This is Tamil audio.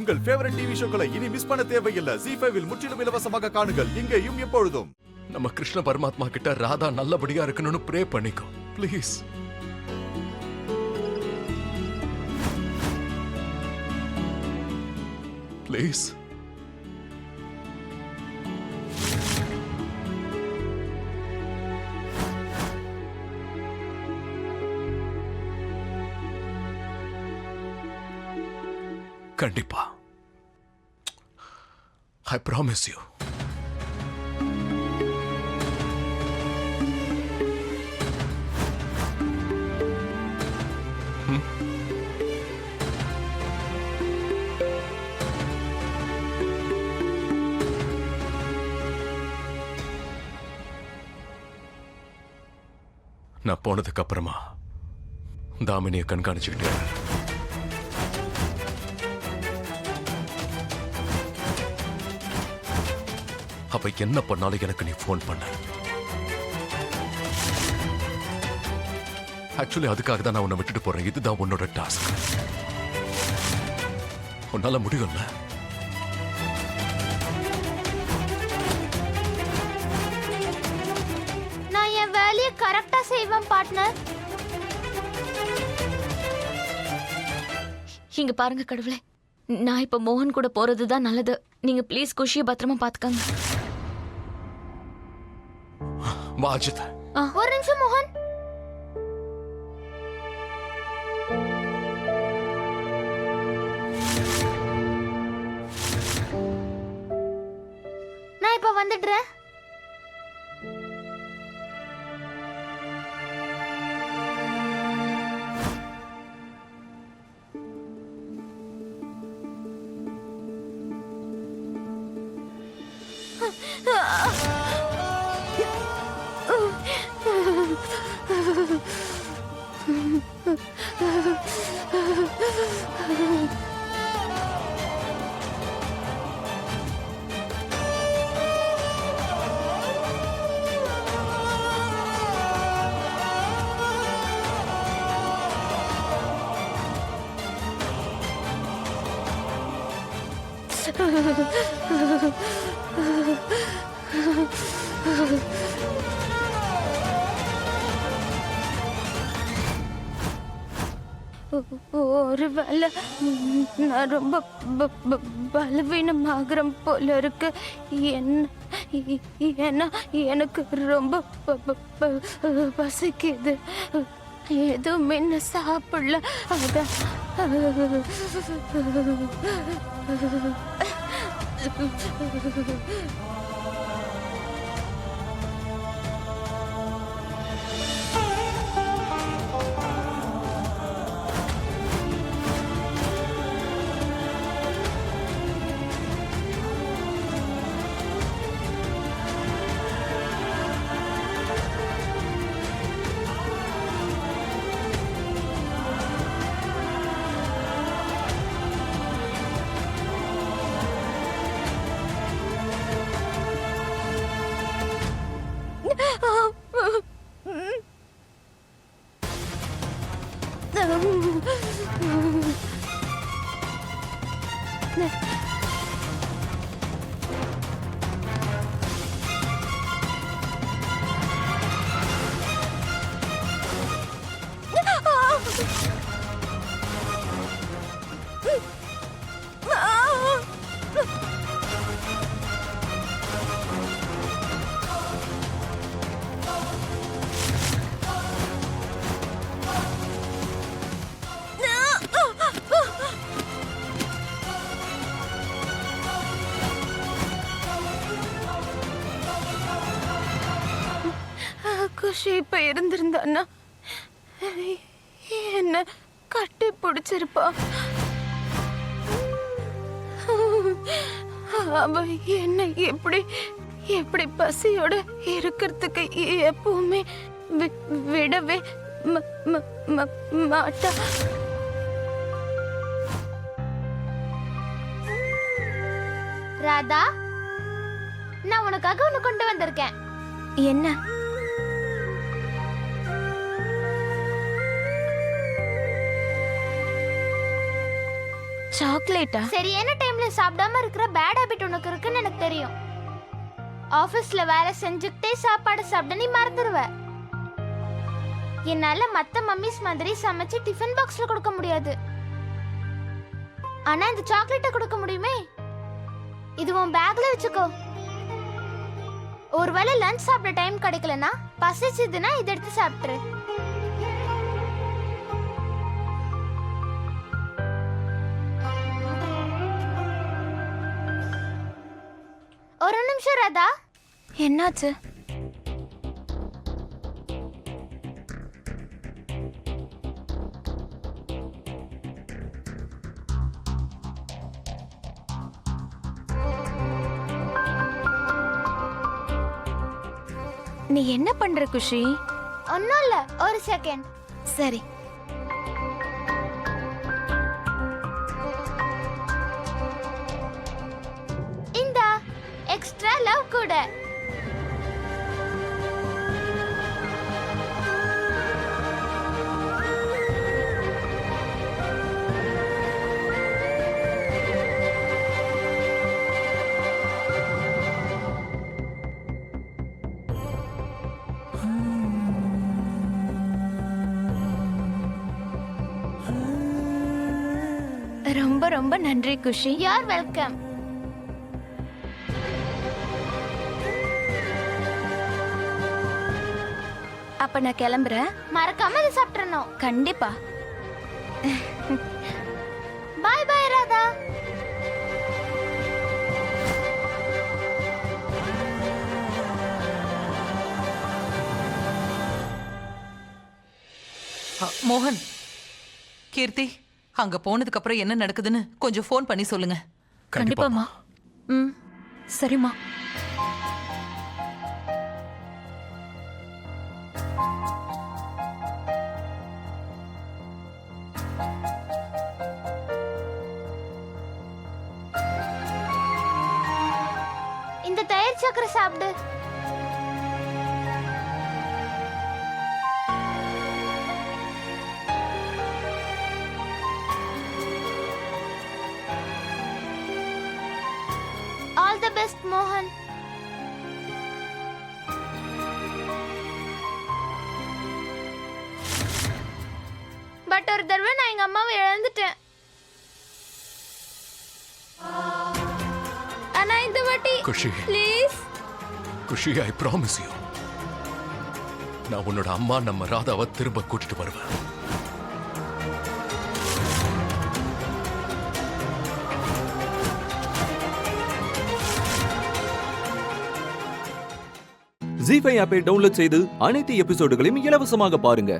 உங்கள் ஃபேவரட் டிவி ஷோக்களை இனி மிஸ் பண்ண தேவையில்லை. ZEE5 இல் முற்றிலும் இலவசமாக காணுங்கள். இங்கேயும் எப்பொழுதும். நம்ம கிருஷ்ண பரமாத்மா கிட்ட ராதா நல்லபடியா இருக்கணும்னு ப்ரே பண்ணிக்கோ ப்ளீஸ். ப்ளீஸ். கண்டிப்பா. I promise you. நான் போனதுக்கு அப்புறமா தாமினியை கண்காணிச்சுக்கிட்டே அவ என்ன பண்ணாலும் எனக்கு நீ போன் பண்ண. ஆக்சுவலி அதுக்காக தான் நான் உன்னை விட்டுட்டு போறேன். இதுதான் உன்னோட டாஸ்க். உன்னால முடியும்ல? நான் என் வேலையை கரெக்டா செய்வேன் பார்ட்னர். இங்க பாருங்க கடவுளே, நான் இப்ப மோகன் கூட போறதுதான் நல்லது. நீங்க ப்ளீஸ் குஷியை பத்திரமா பாத்துக்கங்க. வாஜித், ஒரு நிமிஷம் மோகன். நான் இப்ப வந்துடுறேன். ஒருவேளை நான் ரொம்ப பலவீனமாகறம் போல இருக்கு. ஏன்னா எனக்கு ரொம்ப பசிக்குது. எதுவுமே சாப்பிடல. அதான் குஷி இப்ப இருந்திருந்தான்னா என்ன கட்டி பிடிச்சிருப்பா. அவ என்ன எப்படி பசியோட இருக்கிறதுக்கு எப்பவுமே விடவே மாட்டா. ராதா, நான் உனக்காக ஒண்ணு கொண்டு வந்திருக்கேன். என்ன? சாக்லேட்டா? சரியான டைம்ல சாப்பிடாம இருக்கிற பேட் ஹாபிட் உனக்கு இருக்குன்னு எனக்கு தெரியும். ஆபீஸ்ல வேலை செஞ்சுக்கிட்டே சாப்பாடு சாப்பிட நீ மறந்துடுவ. என்னால மத்த மம்மிஸ் மாதிரி சமைச்சு டிஃபன் பாக்ஸ்ல கொடுக்க முடியாது. ஆனா இந்த சாக்லேட்டை கொடுக்க முடியுமே. இது உன் பேக்ல வச்சுக்கோ. ஒருவேளை லஞ்ச் சாப்பிட டைம் கிடைக்கலனா பசிச்சதுன்னா இதை எடுத்து சாப்பிட்டுரு. ஒரு நிமிஷம் ராதா. என்னாச்சு? நீ என்ன பண்ற குஷி? ஒன்னும் இல்ல, ஒரு செகண்ட். சரி. இந்தா எக்ஸ்ட்ரா லவ் கூட. ரொம்ப ரொம்ப நன்றி குஷி. You are welcome. அப்ப நான் கிளம்புறேன். மறக்காம இதை சாப்பிட்டுறணும். கண்டிப்பா. பாய் பாய் ராதா. மோகன், கீர்த்தி அங்க போனதுக்கு அப்புறம் என்ன நடக்குதுன்னு கொஞ்சம் ஃபோன் பண்ணி சொல்லுங்க. கண்டிப்பாமா. ம், சரிம்மா. இந்த தயிர் சக்கரை சாப்பிடு. ஆல் தி பெஸ்ட் மோகன். பட் ஒரு தடவை நான் எங்க அம்மாவை இழந்துட்டேன். ஆனா இந்த வாட்டி Khushi, please. Khushi, I promise you, நான் உன்னோட அம்மா நம்ம ராதாவை திரும்ப கூட்டிட்டு வருவேன். ஜீ5 ஆப்பை டவுன்லோட் செய்து அனைத்து எபிசோடுகளையும் இலவசமாக பாருங்க.